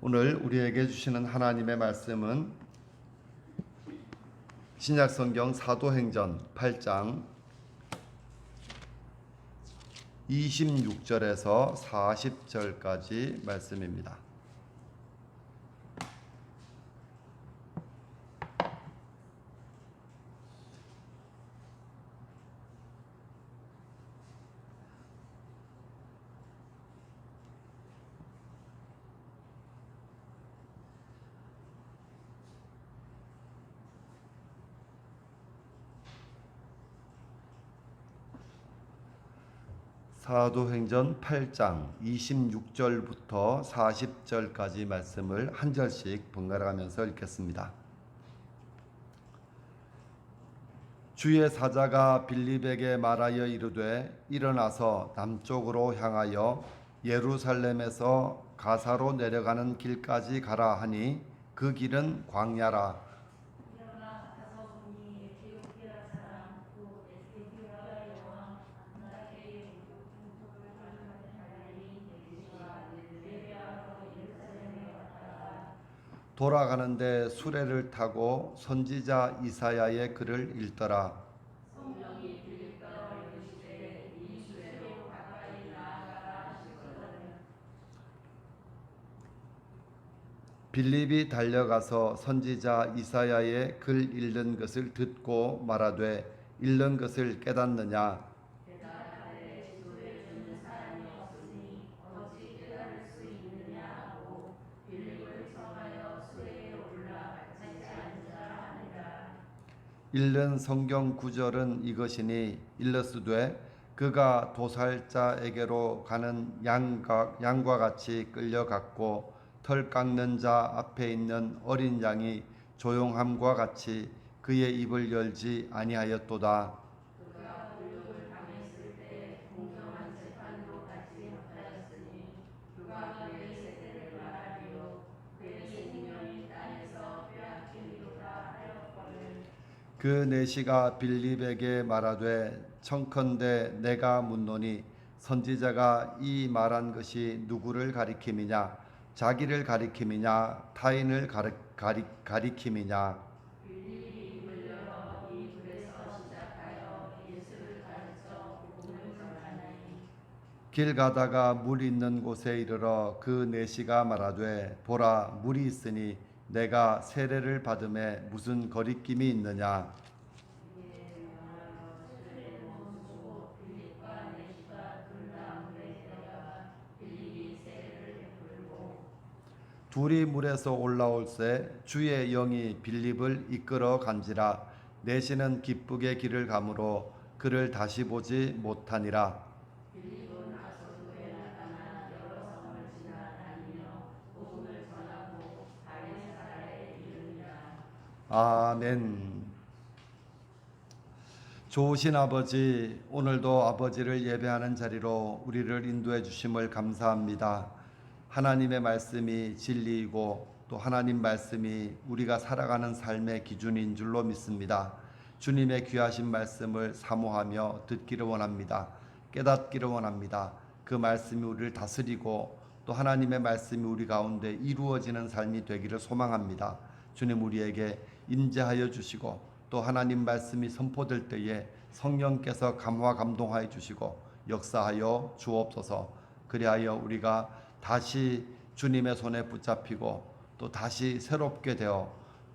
오늘 우리에게 주시는 하나님의 말씀은 신약성경 사도행전 8장 26절에서 40절까지 말씀입니다. 사도행전 8장 26절부터 40절까지 말씀을 한 절씩 번갈아가면서 읽겠습니다. 주의 사자가 빌립에게 말하여 이르되 일어나서 남쪽으로 향하여 예루살렘에서 가사로 내려가는 길까지 가라 하니 그 길은 광야라. 돌아가는데 수레를 타고 선지자 이사야의 글을 읽더라. 빌립이 달려가서 선지자 이사야의 글 읽는 것을 듣고 말하되 읽는 것을 깨닫느냐? 읽는 성경 구절은 이것이니 일러스되 그가 도살자에게로 가는 양과 같이 끌려갔고 털 깎는 자 앞에 있는 어린 양이 조용함과 같이 그의 입을 열지 아니하였도다. 그 내시가 빌립에게 말하되 청컨대 내가 묻노니 선지자가 이 말한 것이 누구를 가리킴이냐? 자기를 가리킴이냐? 타인을 가리킴이냐? 길 가다가 물 있는 곳에 이르러 그 내시가 말하되 보라 물이 있으니 내가 세례를 받음에 무슨 거리낌이 있느냐? 둘이 물에서 올라올새 주의 영이 빌립을 이끌어 간지라. 내시는 기쁘게 길을 가므로 그를 다시 보지 못하니라. 아멘. 좋으신 아버지, 오늘도 아버지를 예배하는 자리로 우리를 인도해 주심을 감사합니다. 하나님의 말씀이 진리이고 또 하나님 말씀이 우리가 살아가는 삶의 기준인 줄로 믿습니다. 주님의 귀하신 말씀을 사모하며 듣기를 원합니다. 깨닫기를 원합니다. 그 말씀이 우리를 다스리고 또 하나님의 말씀이 우리 가운데 이루어지는 삶이 되기를 소망합니다. 주님 우리에게 임재하여 주시고 또 하나님 말씀이 선포될 때에 성령께서 감화 감동하여 주시고 역사하여 주옵소서. 그리하여 우리가 다시 주님의 손에 붙잡히고 또 다시 새롭게 되어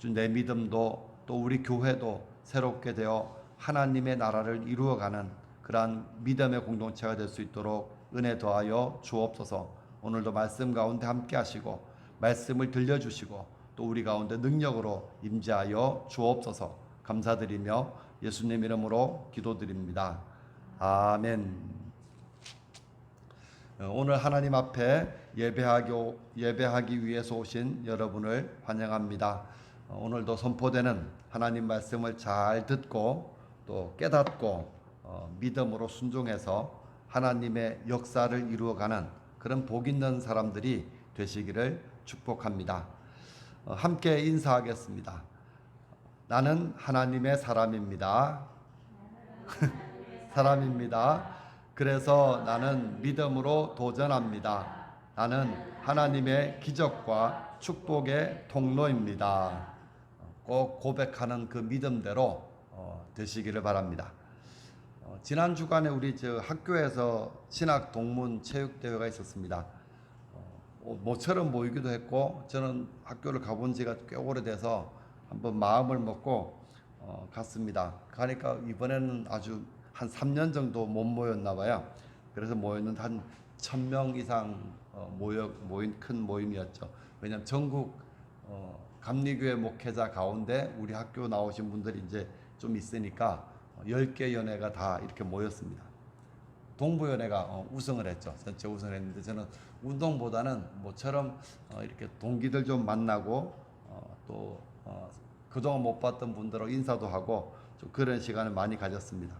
내 믿음도 또 우리 교회도 새롭게 되어 하나님의 나라를 이루어가는 그러한 믿음의 공동체가 될 수 있도록 은혜 더하여 주옵소서. 오늘도 말씀 가운데 함께 하시고 말씀을 들려주시고 또 우리 가운데 능력으로 임재하여 주옵소서. 감사드리며 예수님 이름으로 기도드립니다. 아멘. 오늘 하나님 앞에 예배하기 위해서 오신 여러분을 환영합니다. 오늘도 선포되는 하나님 말씀을 잘 듣고 또 깨닫고 믿음으로 순종해서 하나님의 역사를 이루어가는 그런 복 있는 사람들이 되시기를 축복합니다. 함께 인사하겠습니다. 나는 하나님의 사람입니다. 사람입니다. 그래서 나는 믿음으로 도전합니다. 나는 하나님의 기적과 축복의 통로입니다. 꼭 고백하는 그 믿음대로 되시기를 바랍니다. 지난 주간에 우리 학교에서 신학 동문 체육 대회가 있었습니다. 모처럼 모이기도 했고, 저는 학교를 가본 지가 꽤 오래돼서 한번 마음을 먹고 갔습니다. 가니까 이번에는 아주 한 3년 정도 못 모였나 봐요. 그래서 모였는데 한 1000명 이상 모인 큰 모임이었죠. 왜냐하면 전국 감리교회 목회자 가운데 우리 학교 나오신 분들이 이제 좀 있으니까 10개 연회가 다 이렇게 모였습니다. 동부연회가 우승을 했죠. 전체 우승을 했는데, 저는 운동보다는 모처럼 이렇게 동기들 좀 만나고 또 그동안 못 봤던 분들하고 인사도 하고 좀 그런 시간을 많이 가졌습니다.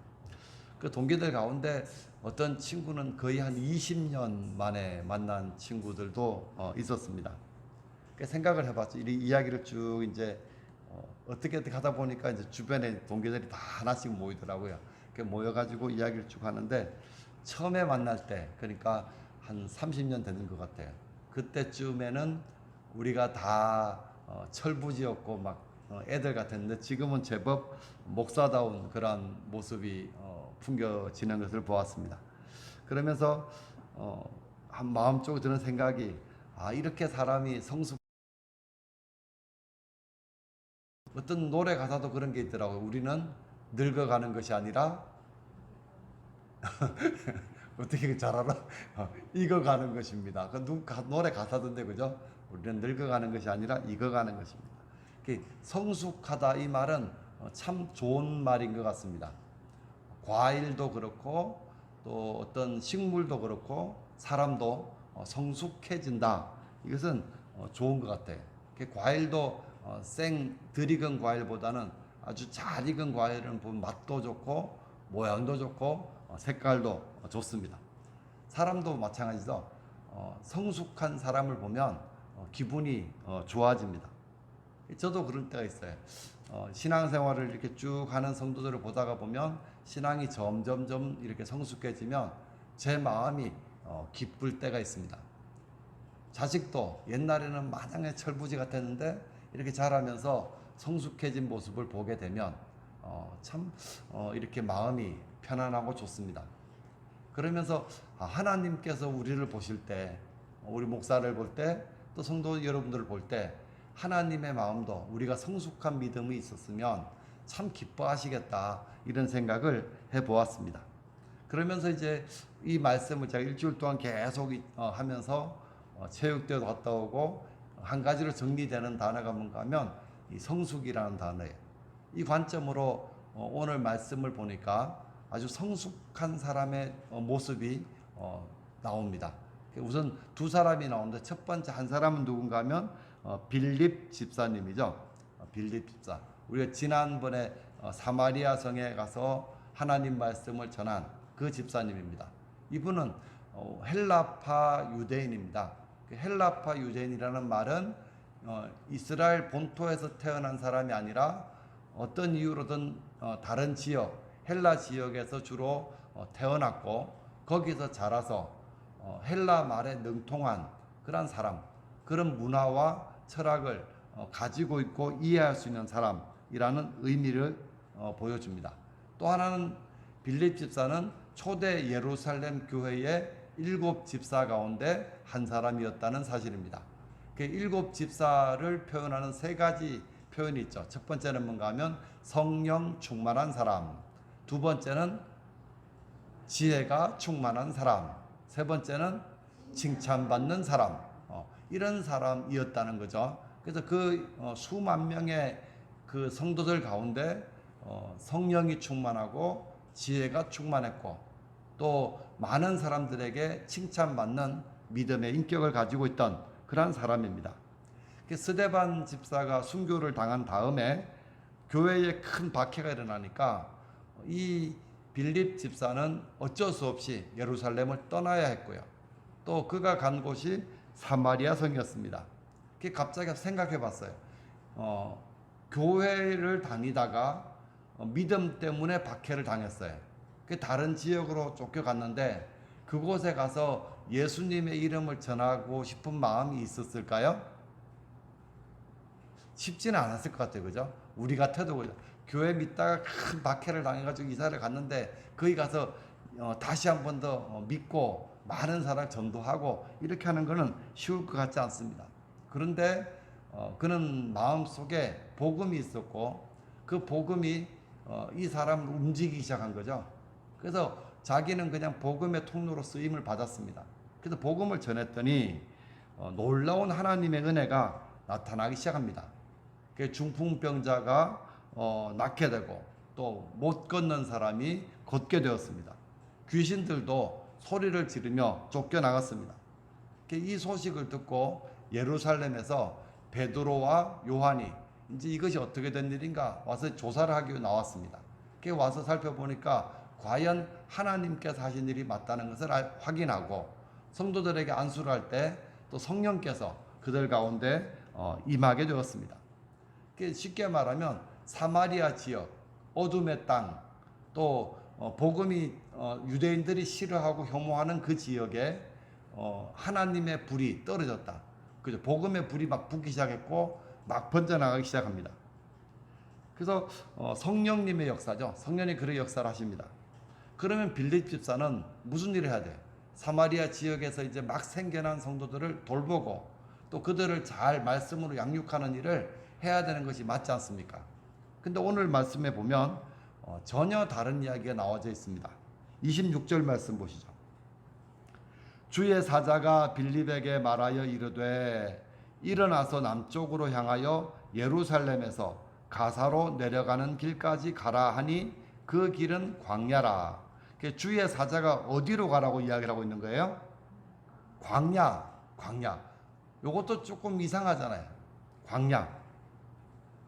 그 동기들 가운데 어떤 친구는 거의 한 20년 만에 만난 친구들도 있었습니다. 생각을 해봤죠. 이 이야기를 쭉 이제 어떻게 하다 보니까 이제 주변에 동기들이 다 하나씩 모이더라고요. 모여가지고 이야기를 쭉 하는데, 처음에 만날 때, 그러니까 한 30년 되는 것 같아요. 그때쯤에는 우리가 다 철부지였고 막 애들 같았는데, 지금은 제법 목사다운 그런 모습이 풍겨지는 것을 보았습니다. 그러면서 한 마음속으로 드는 생각이, 이렇게 사람이 어떤 노래 가사도 그런 게 있더라고요. 우리는 늙어가는 것이 아니라 어떻게 잘 알아? 익어가는 것입니다. 노래 가사던데, 그죠? 우리는 늙어가는 것이 아니라 익어가는 것입니다. 성숙하다, 이 말은 참 좋은 말인 것 같습니다. 과일도 그렇고 또 어떤 식물도 그렇고 사람도 성숙해진다. 이것은 좋은 것 같아요. 과일도 덜 익은 과일보다는 아주 잘 익은 과일은 보면 맛도 좋고 모양도 좋고 색깔도 좋습니다. 사람도 마찬가지죠. 성숙한 사람을 보면 기분이 좋아집니다. 저도 그럴 때가 있어요. 신앙생활을 이렇게 쭉 하는 성도들을 보다가 보면 신앙이 점점점 이렇게 성숙해지면 제 마음이 기쁠 때가 있습니다. 자식도 옛날에는 마당의 철부지 같았는데 이렇게 자라면서 성숙해진 모습을 보게 되면 참 이렇게 마음이 편안하고 좋습니다. 그러면서 하나님께서 우리를 보실 때, 우리 목사를 볼 때, 또 성도 여러분들을 볼 때 하나님의 마음도 우리가 성숙한 믿음이 있었으면 참 기뻐하시겠다, 이런 생각을 해보았습니다. 그러면서 이제 이 말씀을 제가 일주일 동안 계속 하면서 체육대회도 갔다 오고, 한 가지로 정리되는 단어가 뭔가 하면 이 성숙이라는 단어예요. 이 관점으로 오늘 말씀을 보니까 아주 성숙한 사람의 모습이 나옵니다. 우선 두 사람이 나오는데, 첫 번째 한 사람은 누군가 하면 빌립 집사님이죠. 빌립 집사. 우리가 지난번에 사마리아 성에 가서 하나님 말씀을 전한 그 집사님입니다. 이분은 헬라파 유대인입니다. 헬라파 유대인이라는 말은 이스라엘 본토에서 태어난 사람이 아니라 어떤 이유로든 다른 지역, 헬라 지역에서 주로 태어났고 거기서 자라서 헬라 말에 능통한 그런 사람, 그런 문화와 철학을 가지고 있고 이해할 수 있는 사람이라는 의미를 보여줍니다. 또 하나는 빌립 집사는 초대 예루살렘 교회의 7 집사 가운데 한 사람이었다는 사실입니다. 그 7 집사를 표현하는 3가지 표현이 있죠. 첫 번째는 뭔가 하면 성령 충만한 사람, 두 번째는 지혜가 충만한 사람, 세 번째는 칭찬받는 사람, 이런 사람이었다는 거죠. 그래서 그 수만 명의 그 성도들 가운데 성령이 충만하고 지혜가 충만했고 또 많은 사람들에게 칭찬받는 믿음의 인격을 가지고 있던 그런 사람입니다. 스데반 집사가 순교를 당한 다음에 교회에 큰 박해가 일어나니까 이 빌립 집사는 어쩔 수 없이 예루살렘을 떠나야 했고요. 또 그가 간 곳이 사마리아 성이었습니다. 갑자기 생각해 봤어요. 교회를 다니다가 믿음 때문에 박해를 당했어요. 다른 지역으로 쫓겨갔는데 그곳에 가서 예수님의 이름을 전하고 싶은 마음이 있었을까요? 쉽지는 않았을 것 같아요. 그죠? 우리 같아도 그죠? 교회 믿다가 큰 박해를 당해가지고 이사를 갔는데 거기 가서 다시 한 번 더 믿고 많은 사람 전도하고 이렇게 하는 거는 쉬울 것 같지 않습니다. 그런데 그는 마음속에 복음이 있었고 그 복음이 이 사람을 움직이기 시작한 거죠. 그래서 자기는 그냥 복음의 통로로 쓰임을 받았습니다. 그래서 복음을 전했더니 놀라운 하나님의 은혜가 나타나기 시작합니다. 중풍병자가 낫게 되고 또 못 걷는 사람이 걷게 되었습니다. 귀신들도 소리를 지르며 쫓겨나갔습니다. 이 소식을 듣고 예루살렘에서 베드로와 요한이 이제 이것이 어떻게 된 일인가 와서 조사를 하기 위해 나왔습니다. 와서 살펴보니까 과연 하나님께서 하신 일이 맞다는 것을 확인하고 성도들에게 안수를 할 때 또 성령께서 그들 가운데 임하게 되었습니다. 쉽게 말하면 사마리아 지역, 어둠의 땅, 또 복음이 유대인들이 싫어하고 혐오하는 그 지역에 하나님의 불이 떨어졌다. 그죠? 복음의 불이 막 붙기 시작했고 막 번져나가기 시작합니다. 그래서 성령님의 역사죠. 성령이 그런 역사를 하십니다. 그러면 빌립 집사는 무슨 일을 해야 돼요? 사마리아 지역에서 이제 막 생겨난 성도들을 돌보고 또 그들을 잘 말씀으로 양육하는 일을 해야 되는 것이 맞지 않습니까? 근데 오늘 말씀에 보면 전혀 다른 이야기가 나와져 있습니다. 26절 말씀 보시죠. 주의 사자가 빌립에게 말하여 이르되 일어나서 남쪽으로 향하여 예루살렘에서 가사로 내려가는 길까지 가라 하니 그 길은 광야라. 주의 사자가 어디로 가라고 이야기를 하고 있는 거예요? 광야. 요것도 조금 이상하잖아요. 광야.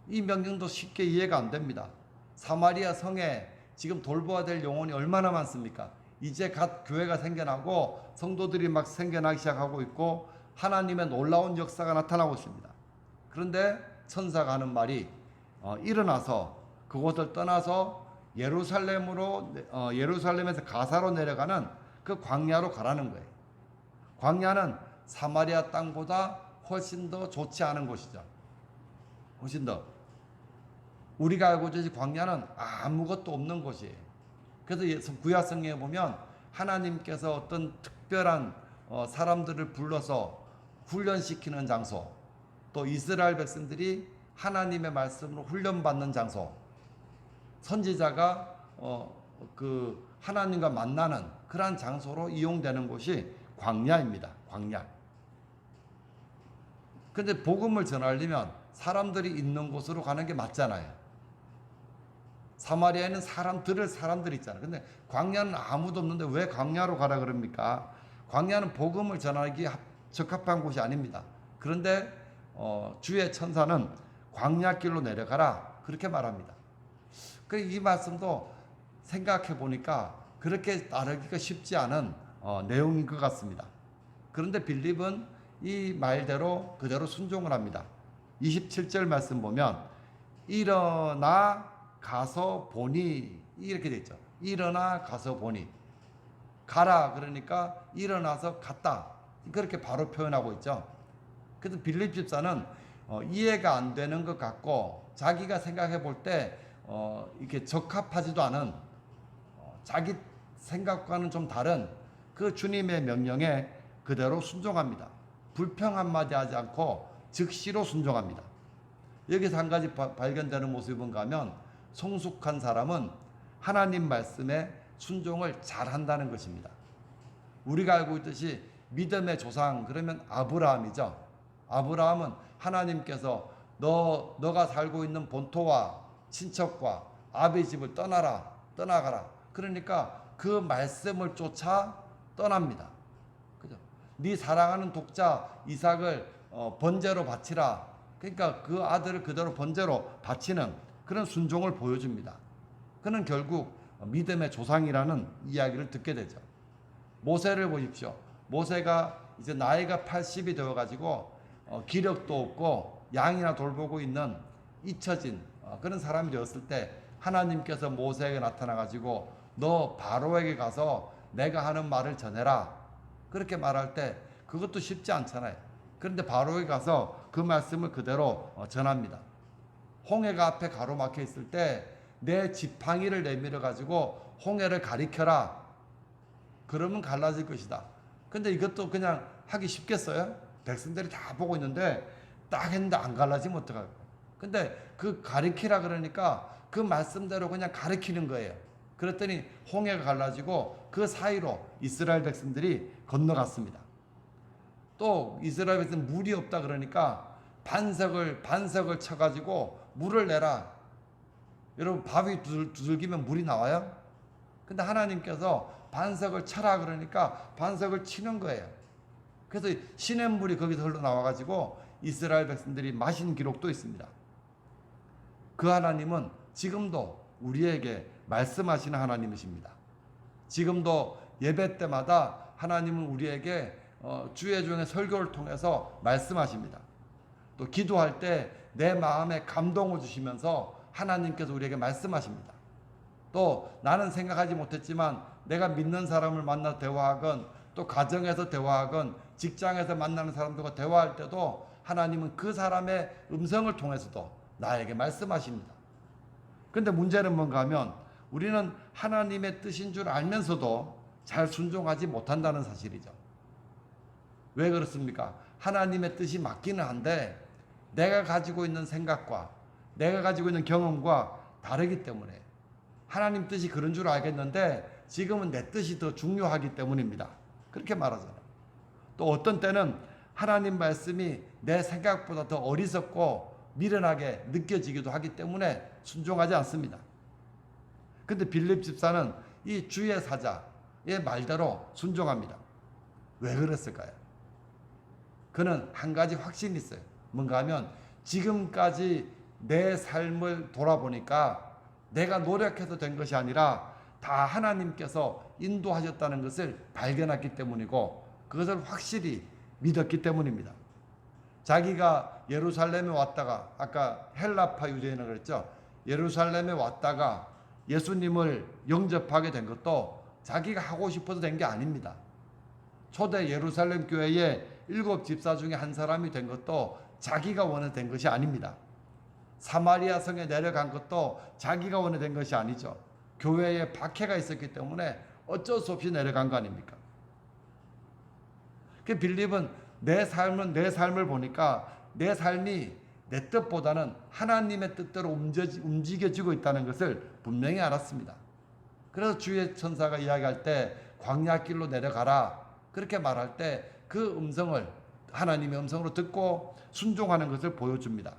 이 명령도 쉽게 이해가 안 됩니다. 사마리아 성에 지금 돌보아야 될 영혼이 얼마나 많습니까? 이제 갓 교회가 생겨나고 성도들이 막 생겨나기 시작하고 있고 하나님의 놀라운 역사가 나타나고 있습니다. 그런데 천사가 하는 말이 일어나서 그곳을 떠나서 예루살렘에서 가사로 내려가는 그 광야로 가라는 거예요. 광야는 사마리아 땅보다 훨씬 더 좋지 않은 곳이죠. 훨씬 더. 우리가 알고 있듯이 광야는 아무것도 없는 곳이에요. 그래서 구약성경에 보면 하나님께서 어떤 특별한 사람들을 불러서 훈련시키는 장소, 또 이스라엘 백성들이 하나님의 말씀으로 훈련받는 장소, 선지자가 그 하나님과 만나는 그러한 장소로 이용되는 곳이 광야입니다. 광야. 근데 복음을 전하려면 사람들이 있는 곳으로 가는 게 맞잖아요. 사마리아에는 사람들이 있잖아요. 근데 광야는 아무도 없는데 왜 광야로 가라 그럽니까? 광야는 복음을 전하기 적합한 곳이 아닙니다. 그런데 주의 천사는 광야길로 내려가라 그렇게 말합니다. 이 말씀도 생각해 보니까 그렇게 따르기가 쉽지 않은 내용인 것 같습니다. 그런데 빌립은 이 말대로 그대로 순종을 합니다. 27절 말씀 보면 일어나 가서 보니 이렇게 돼 있죠. 일어나 가서 보니. 가라 그러니까 일어나서 갔다. 그렇게 바로 표현하고 있죠. 그래서 빌립 집사는 이해가 안 되는 것 같고 자기가 생각해 볼 때 이렇게 적합하지도 않은 자기 생각과는 좀 다른 그 주님의 명령에 그대로 순종합니다. 불평 한마디 하지 않고 즉시로 순종합니다. 여기서 한 가지 발견되는 모습이 뭔가 하면 성숙한 사람은 하나님 말씀에 순종을 잘 한다는 것입니다. 우리가 알고 있듯이 믿음의 조상 그러면 아브라함이죠. 아브라함은 하나님께서 너가 살고 있는 본토와 친척과 아비 집을 떠나가라. 그러니까 그 말씀을 쫓아 떠납니다. 그죠? 네 사랑하는 독자 이삭을 번제로 바치라. 그러니까 그 아들을 그대로 번제로 바치는 그런 순종을 보여줍니다. 그는 결국 믿음의 조상이라는 이야기를 듣게 되죠. 모세를 보십시오. 모세가 이제 나이가 80이 되어가지고 기력도 없고 양이나 돌보고 있는 잊혀진 그런 사람이 되었을 때 하나님께서 모세에게 나타나가지고 너 바로에게 가서 내가 하는 말을 전해라. 그렇게 말할 때 그것도 쉽지 않잖아요. 그런데 바로에 가서 그 말씀을 그대로 전합니다. 홍해가 앞에 가로막혀 있을 때 내 지팡이를 내밀어 가지고 홍해를 가리켜라. 그러면 갈라질 것이다. 근데 이것도 그냥 하기 쉽겠어요? 백성들이 다 보고 있는데 딱 했는데 안 갈라지면 어떡할까? 근데 그 가리키라 그러니까 그 말씀대로 그냥 가리키는 거예요. 그랬더니 홍해가 갈라지고 그 사이로 이스라엘 백성들이 건너갔습니다. 또 이스라엘 백성 물이 없다 그러니까 반석을 쳐가지고 물을 내라. 여러분 바위 두들기면 물이 나와요? 근데 하나님께서 반석을 쳐라 그러니까 반석을 치는 거예요. 그래서 시냇물이 거기서 흘러나와가지고 이스라엘 백성들이 마신 기록도 있습니다. 그 하나님은 지금도 우리에게 말씀하시는 하나님이십니다. 지금도 예배 때마다 하나님은 우리에게 주의 종의 설교를 통해서 말씀하십니다. 또 기도할 때 내 마음에 감동을 주시면서 하나님께서 우리에게 말씀하십니다. 또 나는 생각하지 못했지만 내가 믿는 사람을 만나 대화하건 또 가정에서 대화하건 직장에서 만나는 사람들과 대화할 때도 하나님은 그 사람의 음성을 통해서도 나에게 말씀하십니다. 그런데 문제는 뭔가 하면 우리는 하나님의 뜻인 줄 알면서도 잘 순종하지 못한다는 사실이죠. 왜 그렇습니까? 하나님의 뜻이 맞기는 한데 내가 가지고 있는 생각과 내가 가지고 있는 경험과 다르기 때문에 하나님 뜻이 그런 줄 알겠는데 지금은 내 뜻이 더 중요하기 때문입니다. 그렇게 말하잖아요. 또 어떤 때는 하나님 말씀이 내 생각보다 더 어리석고 미련하게 느껴지기도 하기 때문에 순종하지 않습니다. 근데 빌립 집사는 이 주의 사자의 말대로 순종합니다. 왜 그랬을까요? 그는 한 가지 확신이 있어요. 뭔가 하면 지금까지 내 삶을 돌아보니까 내가 노력해서 된 것이 아니라 다 하나님께서 인도하셨다는 것을 발견했기 때문이고 그것을 확실히 믿었기 때문입니다. 자기가 예루살렘에 왔다가 아까 헬라파 유대인을 그랬죠. 예루살렘에 왔다가 예수님을 영접하게 된 것도 자기가 하고 싶어서 된 게 아닙니다. 초대 예루살렘 교회의 7 집사 중에 한 사람이 된 것도 자기가 원해 된 것이 아닙니다. 사마리아 성에 내려간 것도 자기가 원해 된 것이 아니죠. 교회에 박해가 있었기 때문에 어쩔 수 없이 내려간 거 아닙니까? 그 빌립은 내 삶을 보니까 내 삶이 내 뜻보다는 하나님의 뜻대로 움직여지고 있다는 것을 분명히 알았습니다. 그래서 주의 천사가 이야기할 때 광야길로 내려가라 그렇게 말할 때 그 음성을 하나님의 음성으로 듣고 순종하는 것을 보여줍니다.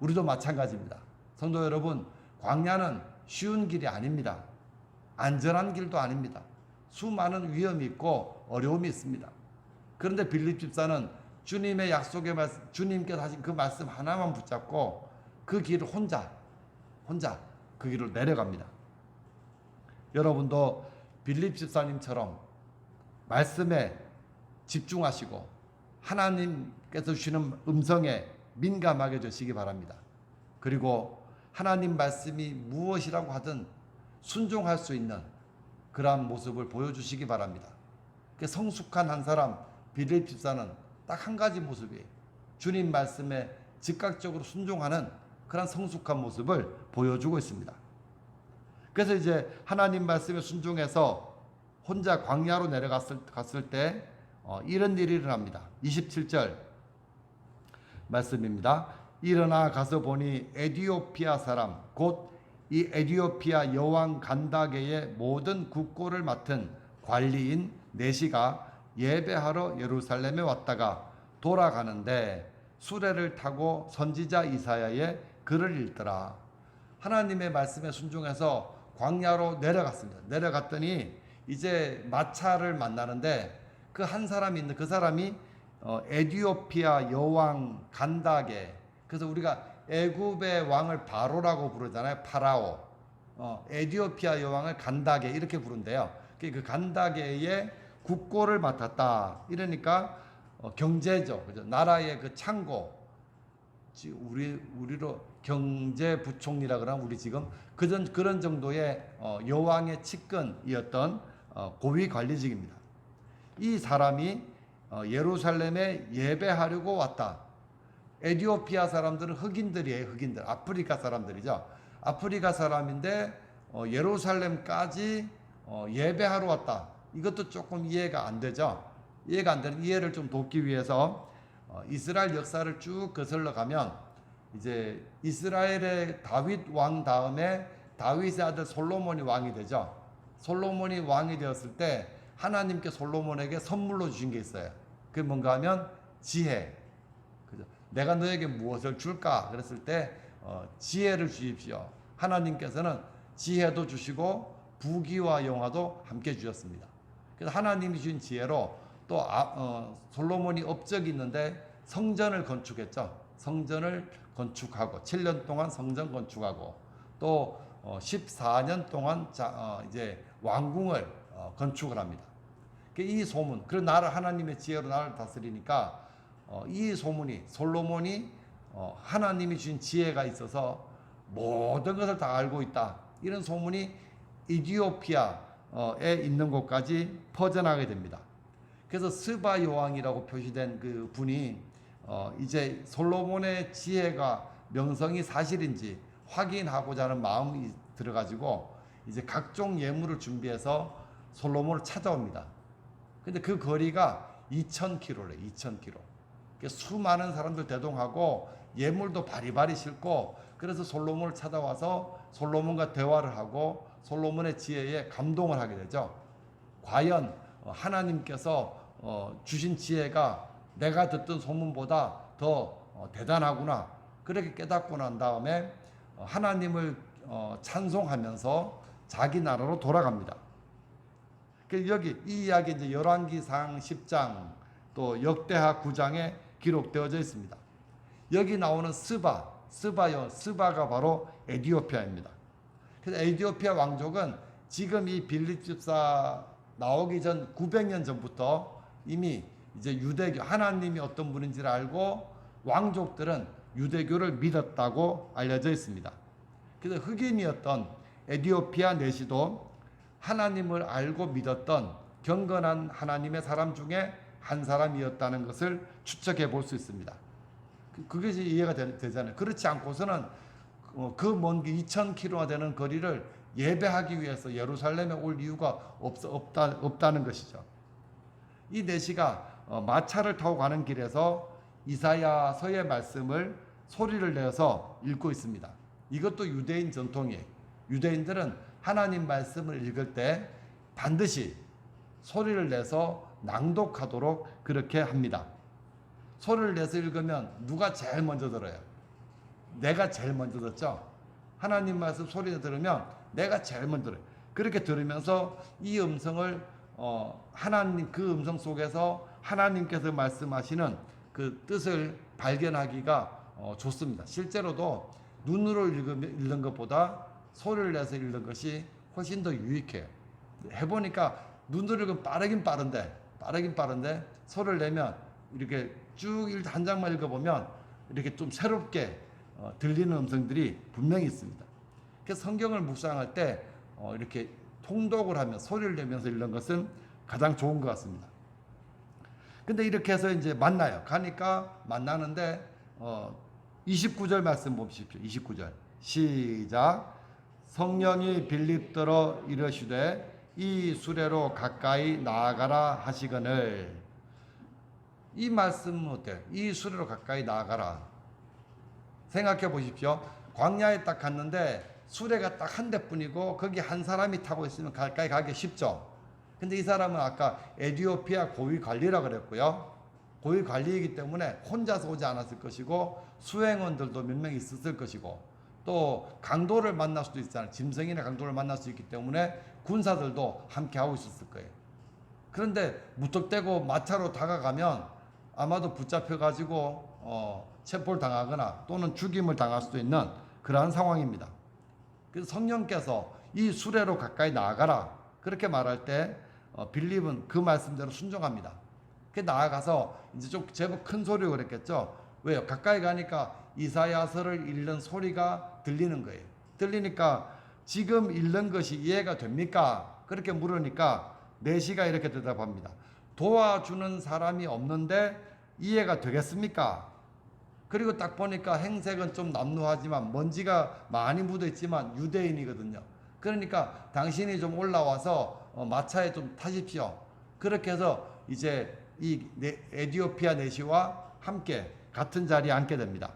우리도 마찬가지입니다. 성도 여러분, 광야는 쉬운 길이 아닙니다. 안전한 길도 아닙니다. 수많은 위험이 있고 어려움이 있습니다. 그런데 빌립 집사는 주님의 약속의 말씀, 주님께서 하신 그 말씀 하나만 붙잡고 그 길을 혼자 그 길을 내려갑니다. 여러분도 빌립 집사님처럼 말씀에 집중하시고 하나님께서 주시는 음성에 민감하게 되시기 바랍니다. 그리고 하나님 말씀이 무엇이라고 하든 순종할 수 있는 그러한 모습을 보여주시기 바랍니다. 성숙한 한 사람 빌립 집사는 딱 한 가지 모습이에요. 주님 말씀에 즉각적으로 순종하는 그런 성숙한 모습을 보여주고 있습니다. 그래서 이제 하나님 말씀에 순종해서 혼자 광야로 내려갔을 때 이런 일이 일어납니다. 27절 말씀입니다. 일어나 가서 보니 에디오피아 사람 곧 이 에디오피아 여왕 간다게의 모든 국고를 맡은 관리인 네시가 예배하러 예루살렘에 왔다가 돌아가는데 수레를 타고 선지자 이사야의 글을 읽더라. 하나님의 말씀에 순종해서 광야로 내려갔습니다. 내려갔더니 이제 마차를 만나는데 그 한 사람이 있는데 그 사람이 에디오피아 여왕 간다게. 그래서 우리가 애굽의 왕을 바로라고 부르잖아요. 파라오. 에디오피아 여왕을 간다게 이렇게 부른대요. 그 간다게의 국고를 맡았다. 이러니까 경제죠. 그죠? 나라의 그 창고. 우리로 경제부총리라 그러면 우리 지금 그런 정도의 여왕의 측근이었던 고위 관리직입니다. 이 사람이 예루살렘에 예배하려고 왔다. 에티오피아 사람들은 흑인들이에요. 흑인들. 아프리카 사람들이죠. 아프리카 사람인데 예루살렘까지 예배하러 왔다. 이것도 조금 이해가 안 되죠. 이해가 안 되는 이해를 좀 돕기 위해서 이스라엘 역사를 쭉 거슬러 가면 이제 이스라엘의 다윗 왕 다음에 다윗의 아들 솔로몬이 왕이 되죠. 솔로몬이 왕이 되었을 때 하나님께 솔로몬에게 선물로 주신 게 있어요. 그게 뭔가 하면 지혜. 그죠? 내가 너에게 무엇을 줄까? 그랬을 때 지혜를 주십시오. 하나님께서는 지혜도 주시고 부귀와 영화도 함께 주셨습니다. 그래서 하나님이 주신 지혜로 또 솔로몬이 업적이 있는데 성전을 건축했죠. 성전을 건축하고 7년 동안 성전 건축하고 또 14년 동안 이제 왕궁을 건축을 합니다. 이 소문, 그런 나를 하나님의 지혜로 나를 다스리니까 이 소문이 솔로몬이 하나님이 주신 지혜가 있어서 모든 것을 다 알고 있다. 이런 소문이 이디오피아에 있는 곳까지 퍼져나가게 됩니다. 그래서 스바 여왕이라고 표시된 그 분이 이제 솔로몬의 지혜가 명성이 사실인지 확인하고자 하는 마음이 들어가지고 이제 각종 예물을 준비해서 솔로몬을 찾아옵니다. 근데 그 거리가 2,000km래. 2,000km. 수많은 사람들 대동하고 예물도 바리바리 싣고 그래서 솔로몬을 찾아와서 솔로몬과 대화를 하고 솔로몬의 지혜에 감동을 하게 되죠. 과연 하나님께서 주신 지혜가 내가 듣던 소문보다 더 대단하구나. 그렇게 깨닫고 난 다음에 하나님을 찬송하면서 자기 나라로 돌아갑니다. 여기 이 이야기 이제 열왕기상 10장 또 역대하 9장에 기록되어져 있습니다. 여기 나오는 스바가 바로 에티오피아입니다. 그래서 에티오피아 왕족은 지금 이 빌립 집사 나오기 전 900년 전부터 이미 이제 유대교 하나님이 어떤 분인지를 알고 왕족들은 유대교를 믿었다고 알려져 있습니다. 그래서 흑인이었던 에티오피아 내시도 하나님을 알고 믿었던 경건한 하나님의 사람 중에 한 사람이었다는 것을 추측해 볼 수 있습니다. 그것이 이해가 되잖아요. 그렇지 않고서는 그 먼 2,000km가 되는 거리를 예배하기 위해서 예루살렘에 올 이유가 없다는 것이죠. 이 내시가 마차를 타고 가는 길에서 이사야서의 말씀을 소리를 내서 읽고 있습니다. 이것도 유대인 전통이에요. 유대인들은 하나님 말씀을 읽을 때 반드시 소리를 내서 낭독하도록 그렇게 합니다. 소리를 내서 읽으면 누가 제일 먼저 들어요? 내가 제일 먼저 듣죠? 하나님 말씀 소리 들으면 내가 제일 먼저 들어요. 그렇게 들으면서 이 음성을 하나님 그 음성 속에서 하나님께서 말씀하시는 그 뜻을 발견하기가 좋습니다. 실제로도 눈으로 읽는 것보다 소리를 내서 읽는 것이 훨씬 더 유익해요. 해보니까 눈으로 읽으면 빠르긴 빠른데 소리를 내면 이렇게 쭉 한 장만 읽어보면 이렇게 좀 새롭게 들리는 음성들이 분명히 있습니다. 그래서 성경을 묵상할 때 이렇게 통독을 하며 소리를 내면서 읽는 것은 가장 좋은 것 같습니다. 근데 이렇게 해서 이제 만나요. 가니까 만나는데 29절 말씀 보십시오. 29절 시작. 성령이 빌립더러 이르시되 이 수레로 가까이 나아가라 하시거늘. 이 말씀은 어때요? 이 수레로 가까이 나아가라. 생각해 보십시오. 광야에 딱 갔는데 수레가 딱 한 대뿐이고 거기 한 사람이 타고 있으면 가까이 가기 쉽죠. 근데 이 사람은 아까 에티오피아 고위 관리라 그랬고요. 고위 관리이기 때문에 혼자서 오지 않았을 것이고 수행원들도 몇 명 있었을 것이고 또 강도를 만날 수도 있잖아요. 짐승이나 강도를 만날 수 있기 때문에 군사들도 함께 하고 있었을 거예요. 그런데 무턱대고 마차로 다가가면 아마도 붙잡혀 가지고 체포를 당하거나 또는 죽임을 당할 수도 있는 그러한 상황입니다. 그래서 성령께서 이 수레로 가까이 나아가라 그렇게 말할 때 빌립은 그 말씀대로 순종합니다. 그 나아가서 이제 좀 제법 큰 소리로 그랬겠죠. 왜요? 가까이 가니까 이사야서를 읽는 소리가 들리는 거예요. 들리니까 지금 읽는 것이 이해가 됩니까? 그렇게 물으니까 내시가 이렇게 대답합니다. 도와주는 사람이 없는데 이해가 되겠습니까? 그리고 딱 보니까 행색은 좀 남루하지만 먼지가 많이 묻어 있지만 유대인이거든요. 그러니까 당신이 좀 올라와서 마차에 좀 타십시오. 그렇게 해서 이제 이 에디오피아 내시와 함께 같은 자리에 앉게 됩니다.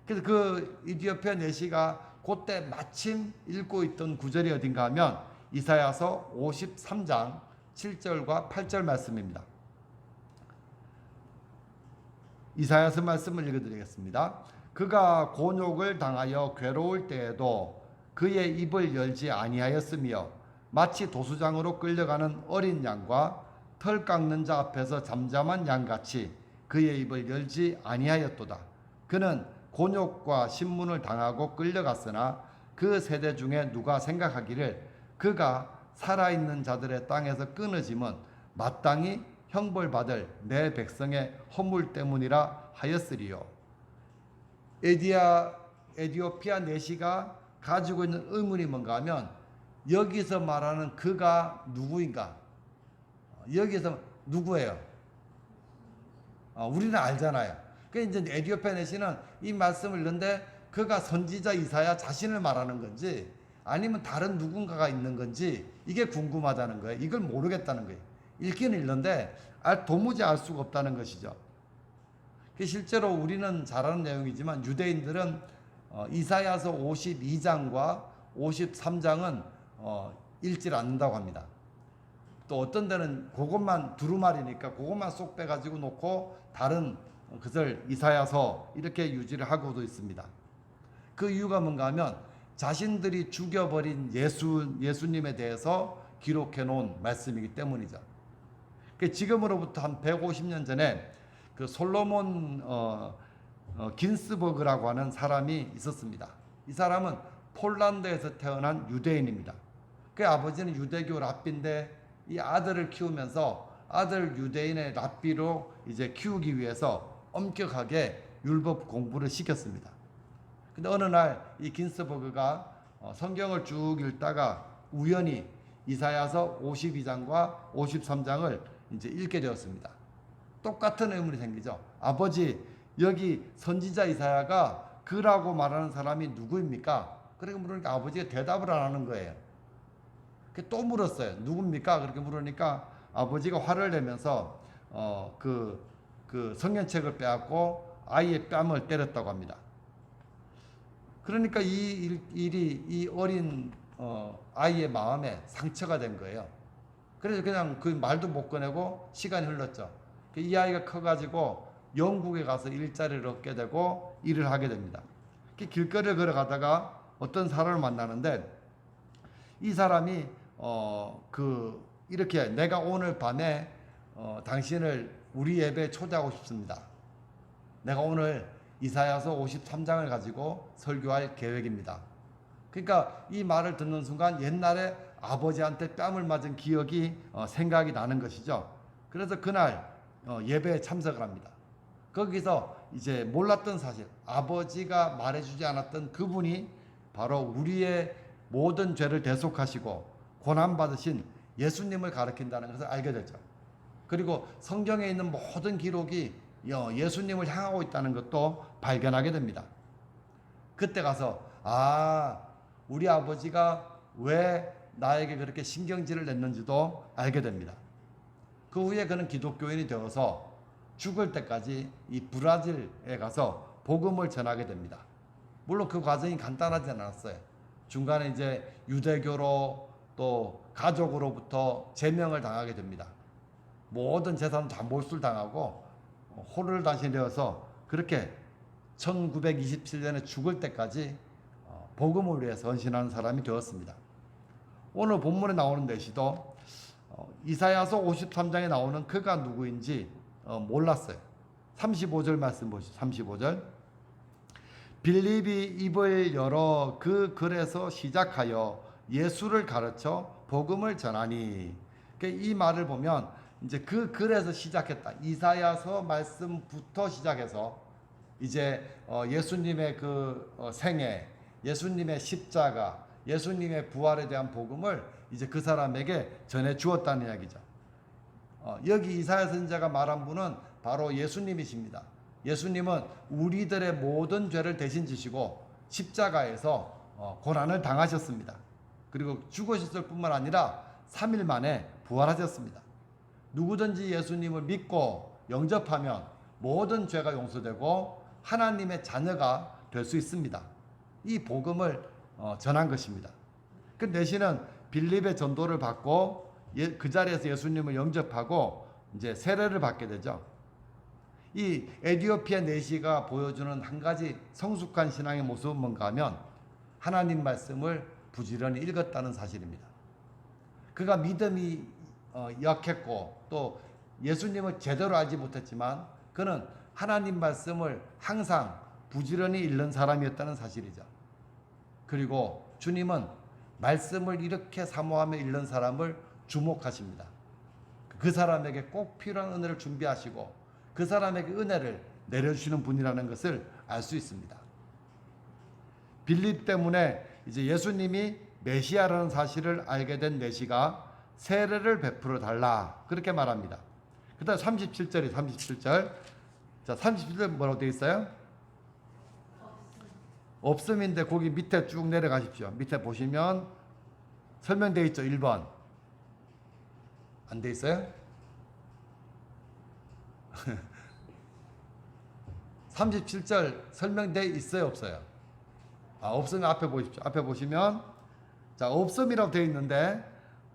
그래서 그 에디오피아 내시가 그때 마침 읽고 있던 구절이 어딘가 하면 이사야서 53장 7절과 8절 말씀입니다. 이사야서 말씀을 읽어드리겠습니다. 그가 곤욕을 당하여 괴로울 때에도 그의 입을 열지 아니하였으며 마치 도수장으로 끌려가는 어린 양과 털 깎는 자 앞에서 잠잠한 양같이 그의 입을 열지 아니하였도다. 그는 곤욕과 신문을 당하고 끌려갔으나 그 세대 중에 누가 생각하기를 그가 살아있는 자들의 땅에서 끊어짐은 마땅히 형벌받을 내 백성의 허물 때문이라 하였으리요. 에디오피아 내시가 가지고 있는 의문이 뭔가 하면 여기서 말하는 그가 누구인가? 여기서 누구예요? 우리는 알잖아요. 그러니까 이제 에디오피아 내시는 이 말씀을 읽는데 그가 선지자 이사야 자신을 말하는 건지 아니면 다른 누군가가 있는 건지 이게 궁금하다는 거예요. 이걸 모르겠다는 거예요. 읽기는 읽는데 도무지 알 수가 없다는 것이죠. 실제로 우리는 잘 아는 내용이지만 유대인들은 이사야서 52장과 53장은 읽질 않는다고 합니다. 또 어떤 데는 그것만 두루마리니까 그것만 쏙 빼가지고 놓고 다른 그들 이사야서 이렇게 유지를 하고도 있습니다. 그 이유가 뭔가 하면 자신들이 죽여버린 예수님에 대해서 기록해 놓은 말씀이기 때문이죠. 지금으로부터 한 150년 전에 그 솔로몬 긴스버그라고 하는 사람이 있었습니다. 이 사람은 폴란드에서 태어난 유대인입니다. 그 아버지는 유대교 랍비인데 이 아들을 키우면서 아들 유대인의 랍비로 이제 키우기 위해서 엄격하게 율법 공부를 시켰습니다. 근데 어느 날 이 긴스버그가 성경을 쭉 읽다가 우연히 이사야서 52장과 53장을 이제 읽게 되었습니다. 똑같은 의문이 생기죠. 아버지, 여기 선지자 이사야가 그라고 말하는 사람이 누구입니까? 그렇게 물으니까 아버지가 대답을 안 하는 거예요. 또 물었어요. 누굽니까? 그렇게 물으니까 아버지가 화를 내면서 그 성경책을 빼앗고 아이의 뺨을 때렸다고 합니다. 그러니까 이 일이 이 어린 아이의 마음에 상처가 된 거예요. 그래서 그냥 그 말도 못 꺼내고 시간이 흘렀죠. 이 아이가 커가지고 영국에 가서 일자리를 얻게 되고 일을 하게 됩니다. 길거리를 걸어가다가 어떤 사람을 만나는데 이 사람이 이렇게 내가 오늘 밤에 당신을 우리 예배에 초대하고 싶습니다. 내가 오늘 이사야서 53장을 가지고 설교할 계획입니다. 그러니까 이 말을 듣는 순간 옛날에 아버지한테 뺨을 맞은 기억이 생각이 나는 것이죠. 그래서 그날 예배에 참석을 합니다. 거기서 이제 몰랐던 사실, 아버지가 말해주지 않았던 그분이 바로 우리의 모든 죄를 대속하시고 고난받으신 예수님을 가리킨다는 것을 알게 되죠. 그리고 성경에 있는 모든 기록이 예수님을 향하고 있다는 것도 발견하게 됩니다. 그때 가서 우리 아버지가 왜 나에게 그렇게 신경질을 냈는지도 알게 됩니다. 그 후에 그는 기독교인이 되어서 죽을 때까지 이 브라질에 가서 복음을 전하게 됩니다. 물론 그 과정이 간단하지 않았어요. 중간에 이제 유대교로 또 가족으로부터 제명을 당하게 됩니다. 모든 재산을 다 몰수당하고 호를 다니려서 그렇게 1927년에 죽을 때까지 복음을 위해서 헌신하는 사람이 되었습니다. 오늘 본문에 나오는 내시도 이사야서 53장에 나오는 그가 누구인지 몰랐어요. 35절 말씀 보시죠. 35절. 빌립이 입을 열어 그 글에서 시작하여 예수를 가르쳐 복음을 전하니. 이 말을 보면 이제 그 글에서 시작했다. 이사야서 말씀부터 시작해서 이제 예수님의 그 생애, 예수님의 십자가, 예수님의 부활에 대한 복음을 이제 그 사람에게 전해 주었다는 이야기죠. 여기 이사야 선지자가 말한 분은 바로 예수님이십니다. 예수님은 우리들의 모든 죄를 대신 지시고 십자가에서 고난을 당하셨습니다. 그리고 죽으셨을 뿐만 아니라 3일 만에 부활하셨습니다. 누구든지 예수님을 믿고 영접하면 모든 죄가 용서되고 하나님의 자녀가 될 수 있습니다. 이 복음을 전한 것입니다. 그 내시는 빌립의 전도를 받고 그 자리에서 예수님을 영접하고 이제 세례를 받게 되죠. 이 에디오피아 내시가 보여주는 한 가지 성숙한 신앙의 모습은 뭔가 하면 하나님 말씀을 부지런히 읽었다는 사실입니다. 그가 믿음이 약했고 또 예수님을 제대로 알지 못했지만 그는 하나님 말씀을 항상 부지런히 읽는 사람이었다는 사실이죠. 그리고 주님은 말씀을 이렇게 사모하며 읽는 사람을 주목하십니다. 그 사람에게 꼭 필요한 은혜를 준비하시고 그 사람에게 은혜를 내려주시는 분이라는 것을 알 수 있습니다. 빌립 때문에 이제 예수님이 메시아라는 사실을 알게 된 내시가 세례를 베풀어 달라 그렇게 말합니다. 그 다음 37절이 37절. 자, 37절 뭐라고 되어 있어요? 없음인데 거기 밑에 쭉 내려가십시오. 밑에 보시면 설명되어 있죠. 1번. 안 돼 있어요? 37절 설명되어 있어요, 없어요? 없으면 앞에 보십시오. 앞에 보시면 자, 없음이라고 되어 있는데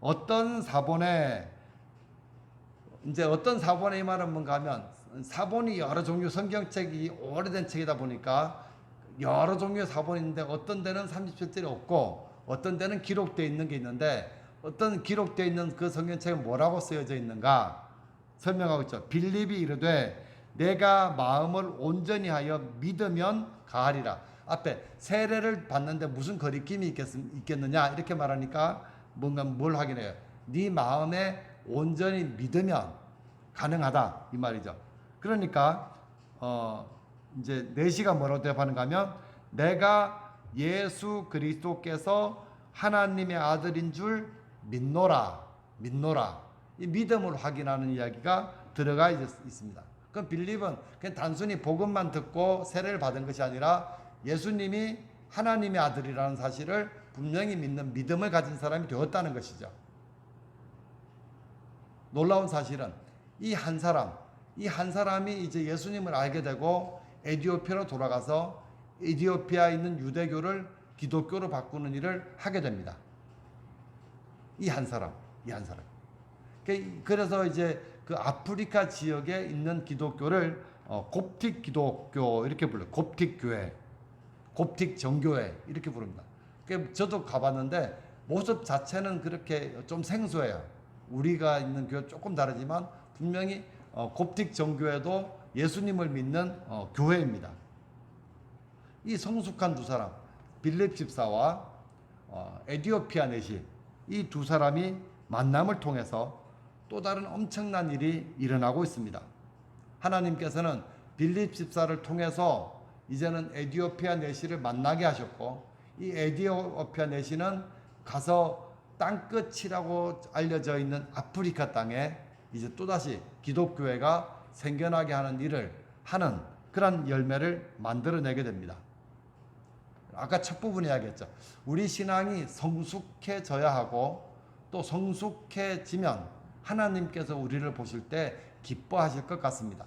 어떤 사본에 이제 어떤 사본에 이 말은 뭔가 하면 사본이 여러 종류 성경책이 오래된 책이다 보니까 여러 종류의 사본인데 어떤 데는 37절이 없고 어떤 데는 기록되어 있는 게 있는데 어떤 기록되어 있는 그 성경책은 뭐라고 쓰여져 있는가 설명하고 있죠. 빌립이 이르되 내가 마음을 온전히 하여 믿으면 가하리라. 앞에 세례를 받는데 무슨 거리낌이 있겠느냐 이렇게 말하니까 뭔가 뭘 확인해요. 네 마음에 온전히 믿으면 가능하다 이 말이죠. 그러니까 이제 내시가 뭐라고 대답하는가 하면 내가 예수 그리스도께서 하나님의 아들인 줄 믿노라. 이 믿음을 확인하는 이야기가 들어가 있습니다. 그럼 빌립은 그냥 단순히 복음만 듣고 세례를 받은 것이 아니라 예수님이 하나님의 아들이라는 사실을 분명히 믿는 믿음을 가진 사람이 되었다는 것이죠. 놀라운 사실은 이 한 사람이 이제 예수님을 알게 되고 에디오피아로 돌아가서 에디오피아에 있는 유대교를 기독교로 바꾸는 일을 하게 됩니다. 이 한 사람. 그래서 이제 그 아프리카 지역에 있는 기독교를 곱틱 기독교 이렇게 불러요. 곱틱 교회, 곱틱 정교회 이렇게 부릅니다. 저도 가봤는데 모습 자체는 그렇게 좀 생소해요. 우리가 있는 교회 조금 다르지만 분명히 곱틱 정교회도 예수님을 믿는 교회입니다. 이 성숙한 두 사람, 빌립 집사와 에디오피아 내시 이 두 사람이 만남을 통해서 또 다른 엄청난 일이 일어나고 있습니다. 하나님께서는 빌립 집사를 통해서 이제는 에디오피아 내시를 만나게 하셨고 이 에디오피아 내시는 가서 땅끝이라고 알려져 있는 아프리카 땅에 이제 또다시 기독교회가 생겨나게 하는 일을 하는 그런 열매를 만들어내게 됩니다. 아까 첫 부분에 이야기했죠. 우리 신앙이 성숙해져야 하고 또 성숙해지면 하나님께서 우리를 보실 때 기뻐하실 것 같습니다.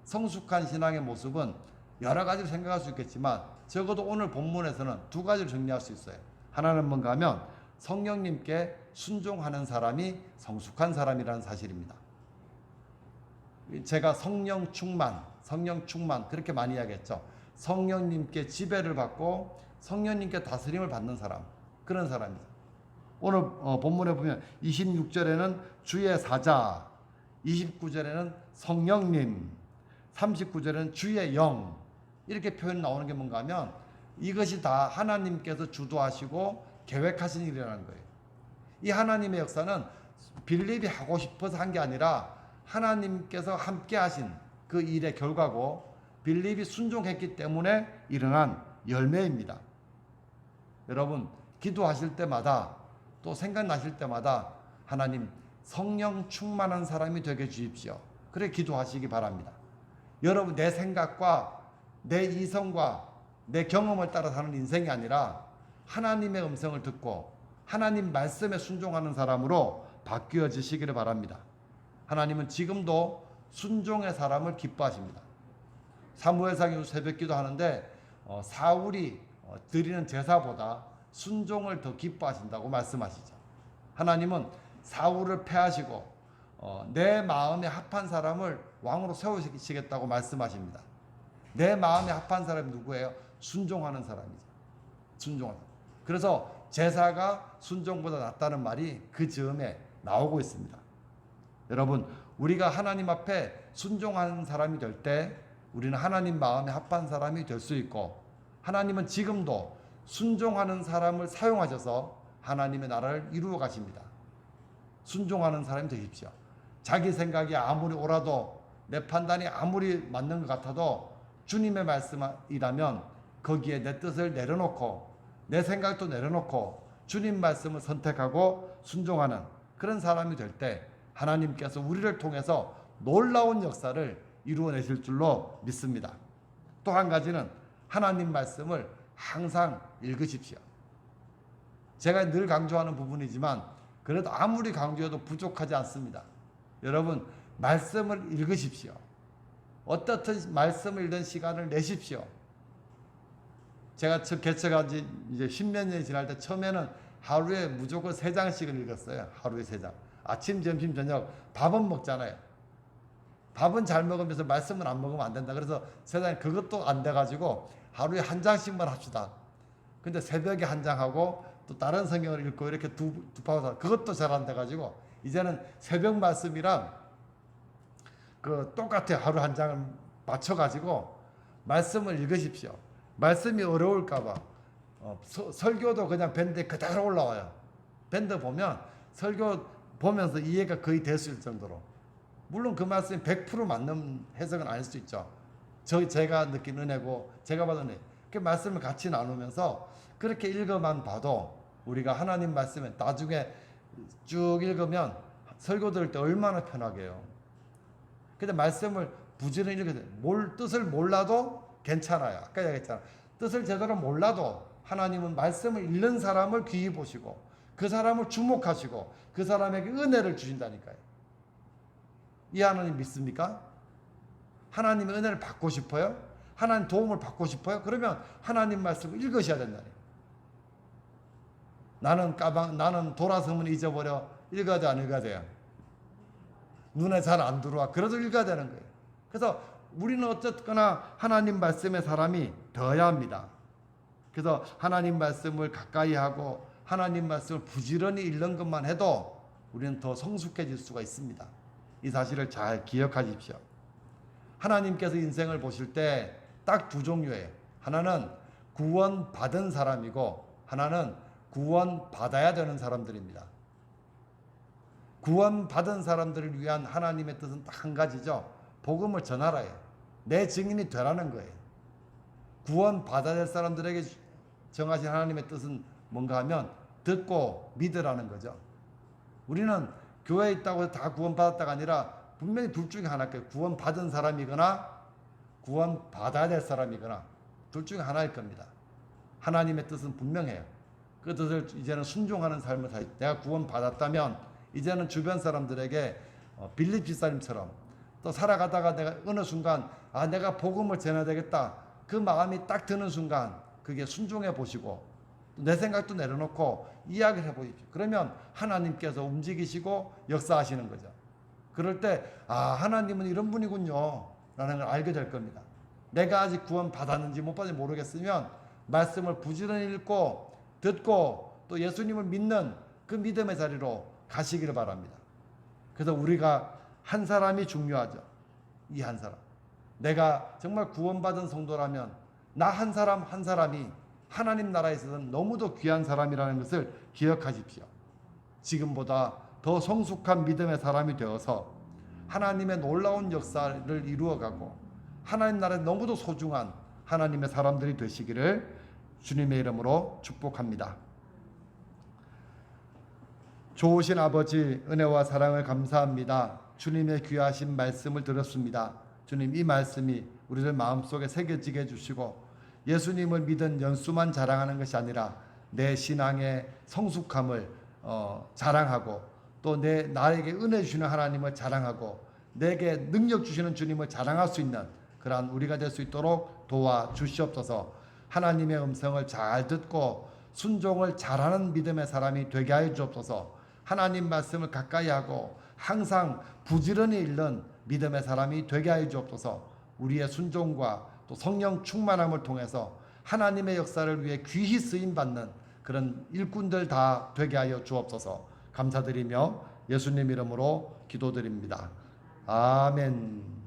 성숙한 신앙의 모습은 여러 가지를 생각할 수 있겠지만 적어도 오늘 본문에서는 두 가지를 정리할 수 있어요. 하나는 뭔가 하면 성령님께 순종하는 사람이 성숙한 사람이라는 사실입니다. 제가 성령 충만 그렇게 많이 이야기했죠. 성령님께 지배를 받고 성령님께 다스림을 받는 사람, 그런 사람이죠. 오늘 본문에 보면 26절에는 주의 사자, 29절에는 성령님, 39절에는 주의 영 이렇게 표현 나오는 게 뭔가 하면 이것이 다 하나님께서 주도하시고 계획하신 일이라는 거예요. 이 하나님의 역사는 빌립이 하고 싶어서 한 게 아니라 하나님께서 함께 하신 그 일의 결과고 빌립이 순종했기 때문에 일어난 열매입니다. 여러분, 기도하실 때마다 또 생각나실 때마다 하나님 성령 충만한 사람이 되게 주십시오. 그래 기도하시기 바랍니다. 여러분 내 생각과 내 이성과 내 경험을 따라 사는 인생이 아니라 하나님의 음성을 듣고 하나님 말씀에 순종하는 사람으로 바뀌어지시기를 바랍니다. 하나님은 지금도 순종의 사람을 기뻐하십니다. 사무엘상 새벽기도 하는데 사울이 드리는 제사보다 순종을 더 기뻐하신다고 말씀하시죠. 하나님은 사울을 패하시고 내 마음에 합한 사람을 왕으로 세우시겠다고 말씀하십니다. 내 마음에 합한 사람이 누구예요? 순종하는 사람이죠. 순종하는 사람. 그래서 제사가 순종보다 낫다는 말이 그 즈음에 나오고 있습니다. 여러분 우리가 하나님 앞에 순종하는 사람이 될 때 우리는 하나님 마음에 합한 사람이 될 수 있고, 하나님은 지금도 순종하는 사람을 사용하셔서 하나님의 나라를 이루어 가십니다. 순종하는 사람이 되십시오. 자기 생각이 아무리 옳아도 내 판단이 아무리 맞는 것 같아도 주님의 말씀이라면 거기에 내 뜻을 내려놓고 내 생각도 내려놓고 주님 말씀을 선택하고 순종하는 그런 사람이 될 때 하나님께서 우리를 통해서 놀라운 역사를 이루어내실 줄로 믿습니다. 또 한 가지는 하나님 말씀을 항상 읽으십시오. 제가 늘 강조하는 부분이지만 그래도 아무리 강조해도 부족하지 않습니다. 여러분 말씀을 읽으십시오. 어떻든 말씀을 읽는 시간을 내십시오. 제가 개척한 지 이제 10몇 년이 지날 때 처음에는 하루에 무조건 3장씩을 읽었어요. 하루에 3장. 아침, 점심, 저녁 밥은 먹잖아요. 밥은 잘 먹으면서 말씀은 안 먹으면 안 된다. 그래서 세상에 그것도 안 돼가지고 하루에 1장씩만 합시다. 근데 새벽에 1장 하고 또 다른 성경을 읽고 이렇게 두 파워서 그것도 잘 안 돼가지고 이제는 새벽 말씀이랑 그 똑같아요. 하루 1장을 맞춰가지고 말씀을 읽으십시오. 말씀이 어려울까봐 설교도 그냥 밴드에 그대로 올라와요. 밴드 보면 설교 보면서 이해가 거의 됐을 정도로. 물론 그 말씀이 100% 맞는 해석은 아닐 수 있죠. 제가 느낀 은혜고 제가 받은 은혜. 그 말씀을 같이 나누면서 그렇게 읽어만 봐도 우리가 하나님 말씀에 나중에 쭉 읽으면 설교 들을 때 얼마나 편하게 해요. 근데 말씀을 부지런히 읽어야 돼요. 뜻을 몰라도 괜찮아요. 아까 얘기했잖아. 뜻을 제대로 몰라도 하나님은 말씀을 읽는 사람을 귀히 보시고 그 사람을 주목하시고 그 사람에게 은혜를 주신다니까요. 이 하나님 믿습니까? 하나님의 은혜를 받고 싶어요? 하나님 도움을 받고 싶어요? 그러면 하나님 말씀을 읽으셔야 된다니까요. 나는 돌아서면 잊어버려. 읽어야 돼, 안 읽어야 돼요? 눈에 잘 안 들어와. 그래도 읽어야 되는 거예요. 그래서 우리는 어쨌거나 하나님 말씀의 사람이 되어야 합니다. 그래서 하나님 말씀을 가까이 하고 하나님 말씀을 부지런히 읽는 것만 해도 우리는 더 성숙해질 수가 있습니다. 이 사실을 잘 기억하십시오. 하나님께서 인생을 보실 때 딱 2종류예요. 하나는 구원받은 사람이고 하나는 구원받아야 되는 사람들입니다. 구원받은 사람들을 위한 하나님의 뜻은 딱 한 가지죠. 복음을 전하라예요. 내 증인이 되라는 거예요. 구원받아야 될 사람들에게 정하신 하나님의 뜻은 뭔가 하면 듣고 믿으라는 거죠. 우리는 교회에 있다고 해서 다 구원받았다가 아니라 분명히 둘 중에 하나일 거예요. 구원받은 사람이거나 구원받아야 될 사람이거나 둘 중에 하나일 겁니다. 하나님의 뜻은 분명해요. 그 뜻을 이제는 순종하는 삶을 살. 내가 구원받았다면 이제는 주변 사람들에게 빌립 집사님처럼 또 살아가다가 내가 어느 순간 내가 복음을 전해야 되겠다. 그 마음이 딱 드는 순간 그게 순종해 보시고 내 생각도 내려놓고 이야기를 해보십시오. 그러면 하나님께서 움직이시고 역사하시는 거죠. 그럴 때 하나님은 이런 분이군요 라는 걸 알게 될 겁니다. 내가 아직 구원 받았는지 못 받았는지 모르겠으면 말씀을 부지런히 읽고 듣고 또 예수님을 믿는 그 믿음의 자리로 가시기를 바랍니다. 그래서 우리가 한 사람이 중요하죠. 이 한 사람. 내가 정말 구원받은 성도라면 나 한 사람이 하나님 나라에 있어서는 너무도 귀한 사람이라는 것을 기억하십시오. 지금보다 더 성숙한 믿음의 사람이 되어서 하나님의 놀라운 역사를 이루어가고 하나님 나라에 너무도 소중한 하나님의 사람들이 되시기를 주님의 이름으로 축복합니다. 좋으신 아버지, 은혜와 사랑을 감사합니다. 주님의 귀하신 말씀을 들었습니다. 주님, 이 말씀이 우리들 마음속에 새겨지게 해주시고 예수님을 믿은 연수만 자랑하는 것이 아니라 내 신앙의 성숙함을 자랑하고 또 나에게 은혜 주시는 하나님을 자랑하고 내게 능력 주시는 주님을 자랑할 수 있는 그러한 우리가 될 수 있도록 도와주시옵소서. 하나님의 음성을 잘 듣고 순종을 잘하는 믿음의 사람이 되게 하여 주옵소서. 하나님 말씀을 가까이 하고 항상 부지런히 읽는 믿음의 사람이 되게 하여 주옵소서. 우리의 순종과 또 성령 충만함을 통해서 하나님의 역사를 위해 귀히 쓰임받는 그런 일꾼들 다 되게 하여 주옵소서. 감사드리며 예수님 이름으로 기도드립니다. 아멘.